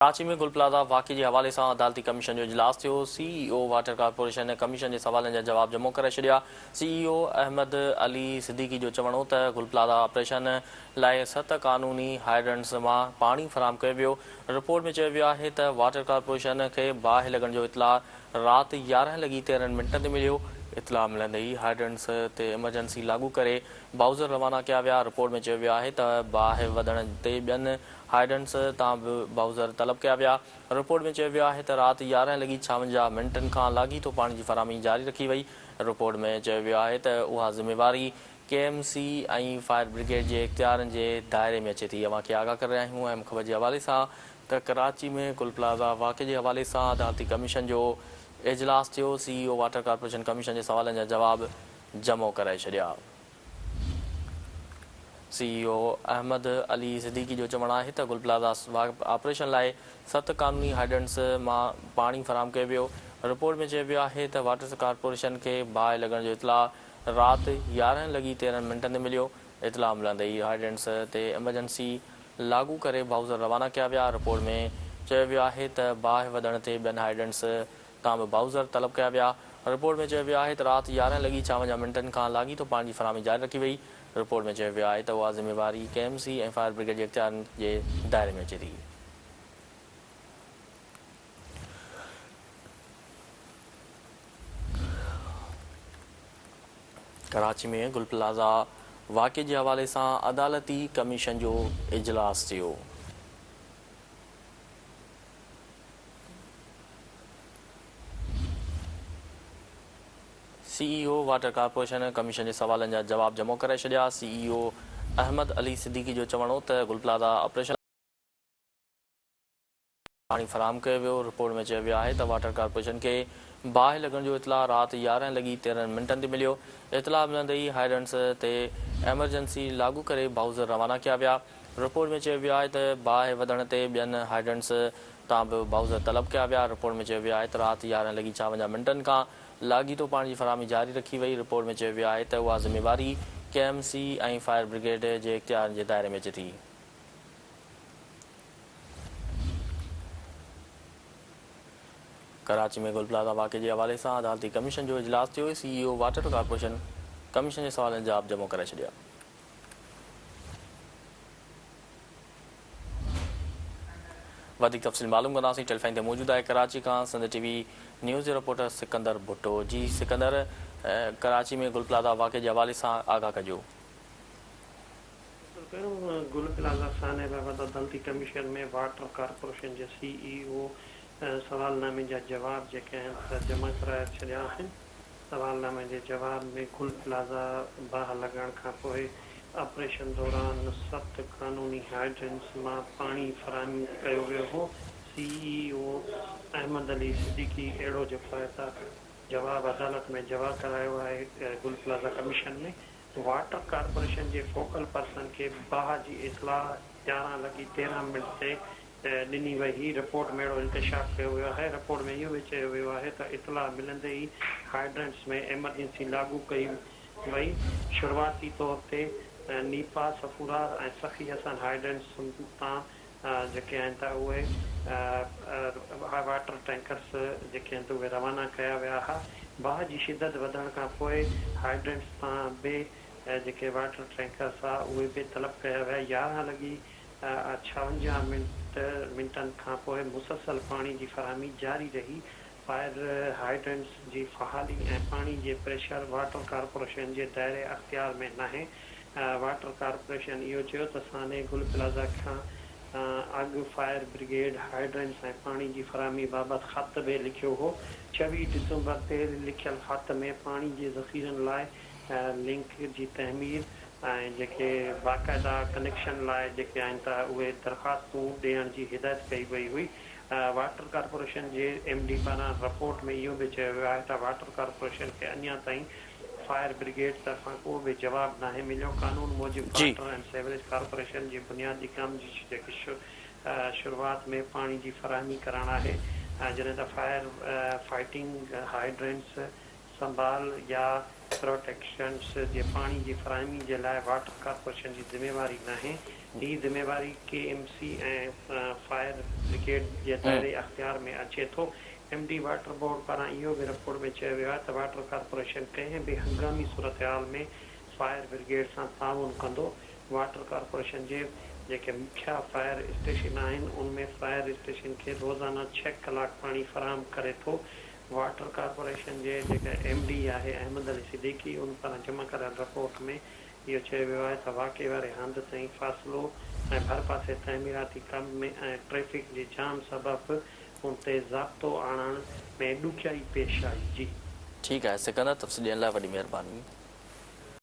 कराची में गुल प्लाज़ा वाक़े जे हवाले सां अदालती कमीशन जो इजलास थियो। सीईओ वाटर कॉर्पोरेशन ने कमीशन जे सवालनि जा जवाब जमो करे छॾिया। सीईओ अहमद अली सिद्दीकी जो चवणु हो त गुल प्लाज़ा ऑपरेशन लाइ 7 क़ानूनी हाइड्रेंट्स मां पाणी फ़राहम कयो वियो। रिपोर्ट में चयो वियो आहे त वाटर कॉर्पोरेशन खे बाहि लॻण जो इतला राति 11:13 ते मिलियो। इतला मिलंदे ई हाइड्रेंट्स ते इमरजेंसी लागू करे बाउज़र रवाना कया विया। रिपोर्ट में चयो वियो आहे त बाहि वधण ते ॿियनि हाइड्रेंट्स तां बि बाउज़र तलब कया विया। रिपोर्ट में चयो वियो आहे त राति 11:56 खां लाॻीतो पाणी जी फ़राहमी जारी रखी वई। रिपोर्ट में चयो वियो आहे त उहा ज़िम्मेवारी KMC ऐं फायर ब्रिगेड जे इख़्तियारनि जे दायरे में अचे थी। अव्हांखे आगाह करे रहिया आहियूं अहम ख़बर जे हवाले सां त कराची में गुल प्लाज़ा वाक़े जे हवाले सां अदालती कमीशन जो इजलास थियो। सीईओ वाटर कॉर्पोरेशन कमीशन जे सवालनि जा जवाब जमो कराए छॾिया। सीईओ अहमद अली सिद्दीकी जो चवणु आहे त गुल प्लाज़ा ऑपरेशन लाइ 7 क़ानूनी हाइड्रेंट्स मां पाणी फ़राहम कयो वियो। रिपोर्ट में चयो वियो आहे त वाटर कॉर्पोरेशन खे बाहि लॻण जो इतला राति 11:13 ते मिलियो। इतला मिलंदे ई हाइड्रेंट्स ते इमरजेंसी लागू करे बाउज़र रवाना कया विया। रिपोर्ट में चयो वियो आहे त बाहि वधण ते ॿियनि हाइड्रेंट्स तां बि बाउज़र तलब कया विया। रिपोर्ट में चयो वियो आहे त राति 11:56 खां लाॻीतो पाणी जी फ़राहमी जारी रखी वई। रिपोर्ट में चयो वियो आहे त उहा ज़िम्मेवारी KMC ऐं फायर ब्रिगेड जे इख़्तियारनि जे दायरे में अचे थी। कराची में गुल प्लाज़ा वाक़े जे हवाले सां अदालती कमीशन जो इजलास थियो। सीईओ वाटर कॉर्पोरेशन कमीशन जे सवालनि जा जवाब जमो करे छॾिया। सीईओ अहमद अली सिद्दीकी जो चवणु हो त गुल प्लाज़ा ऑपरेशन पाणी फ़राहम कयो वियो। रिपोर्ट में चयो वियो आहे त वाटर कॉर्पोरेशन खे बाहि लॻण जो इतला राति 11:13 ते मिलियो। इतला मिलंदे ई हाइड्रेंट्स ते एमरजेंसी लागू करे बाउज़र रवाना कया विया। रिपोर्ट में चयो वियो आहे त बाहि वधण ते ॿियनि हाइड्रेंट्स तां बि बाउज़र तलब कया विया। रिपोर्ट में चयो वियो आहे त राति 11:56 खां लाॻीतो पाणी जी फ़राहमी जारी रखी वई। रिपोर्ट में चयो वियो आहे त उहा ज़िम्मेवारी KMC ऐं फायर ब्रिगेड जे इख़्तियारनि जे दायरे में अचे थी। कराची में गुल प्लाज़ा वाक़े जे हवाले सां अदालती कमीशन जो इजलास थियो। सीईओ वाटर कॉर्पोरेशन कमीशन जे सवालनि जा जवाब जमो करे छॾिया। वधीक तफ़सील मालूम कंदासीं। टेलीफोन ते मौजूदु आहे कराची खां सिंध TV न्यूज़ जो रिपोर्टर सिकंदर भुट्टो। जी सिकंदर, कराची में गुल प्लाज़ा वाक़े जे हवाले सां आगाह कजो। गुल प्लाज़ा साने बाबति अदालती कमीशन में वाटर कॉर्पोरेशन जे CEO सवालनामे जा जवाब जेके आहिनि जमा कराए छॾिया आहिनि। सवालनामे जे जवाब में गुल प्लाज़ा बाहि लॻण खां पोइ ऑपरेशन दौरान 7 क़ानूनी हाइड्रेंट्स मां पाणी फ़राहम कयो वियो हो। CEO अहमद अली सिद्दीकी अहिड़ो जवाब अदालत में जमा करायो आहे। गुल प्लाज़ा कमीशन में वाटर कॉर्पोरेशन जे फोकल पर्सन खे बाहि जी इतलाह 11:13 ते ॾिनी वई हुई। रिपोर्ट में अहिड़ो इंकशाफ कयो वियो आहे। रिपोर्ट में इहो बि चयो वियो आहे त इतलाह मिलंदे ई हाइड्रेंट्स में एमरजेंसी लागू कई वई। शुरूआती तौर ते नीपा, सफूरा ऐं सखी हसन हाइड्रेंट्स तां जेके आहिनि त उहे वाटर टैंकर्स जेके आहिनि त उहे रवाना कया विया हुआ। बाहि जी शिदत वधण खां पोइ हाइड्रेंट्स तां बि जेके वाटर टैंकर्स आहे उहे बि तलब कया विया। 11:56 खां पोइ मुसलसल पाणी जी फ़राहमी जारी रही। फायर हाइड्रेंट्स जी फ़हाली ऐं पाणी जे प्रेशर वाटर कॉर्पोरेशन जे दायरे अख़्तियार में नाहे। वाटर कॉर्पोरेशन इहो चयो त साने गुल प्लाज़ा खां अॻु फायर ब्रिगेड हाइड्रेंट्स ऐं पाणी जी फ़राहमी बाबति ख़त बि लिखियो हो। 26 दिसंबर ते लिखियल ख़त में पाणी जे ज़ख़ीरनि लाइ लिंक जी तहमीर ऐं जेके बाक़ाइदा कनेक्शन लाइ जेके आहिनि त उहे दरख़्वास्तूं ॾियण जी हिदायत कई वई हुई। वाटर कॉर्पोरेशन जे MD पारां रिपोर्ट में इहो बि चयो वियो आहे त वाटर कॉर्पोरेशन खे अञा ताईं फायर ब्रिगेड तरफ़ां को बि जवाबु नाहे मिलियो। कानून मूजिबि वाटर एंड सेवरेज कॉर्पोरेशन जे बुनियादी कम जी जेकी शुरूआति में पाणी जी फ़राहमी करणु आहे। जॾहिं त फायर फाइटिंग हाइड्रेंट्स संभाल या प्रोटेक्शन्स जे पानी जी फराहमी जे लाइ वाटर कॉर्पोरेशन जी ज़िम्मेवारी न आहे। ही ज़िम्मेवारी KMC ऐं फायर ब्रिगेड जे दायरे अख्तियार में अचे थो। MD वाटर बोर्ड पारां इहो बि रिपोर्ट में चयो वियो आहे त वाटर कॉर्पोरेशन कंहिं बि हंगामी सूरत हाल में फायर ब्रिगेड सां ताउन कंदो। वाटर कॉर्पोरेशन जे जेके मुख्य फायर स्टेशन आहिनि उनमें फायर स्टेशन खे रोज़ाना 6 कलाक पाणी फराहम करे थो। वाटर कॉर्पोरेशन जे जेका MD आहे अहमद अली सिद्दीकी उन पारां जमा कयल रिपोर्ट में इहो चयो वियो आहे त वाक़ई वारे हंध ताईं फ़ासिलो ऐं भर पासे तइमीराती कम में ऐं ट्रैफ़िक जे जाम सबबि उन ते ज़ाब्तो आणण में ॾुखियाई पेश आई। जी ठीकु आहे सिकंदर, तफ़सील ॾियण लाइ वॾी महिरबानी।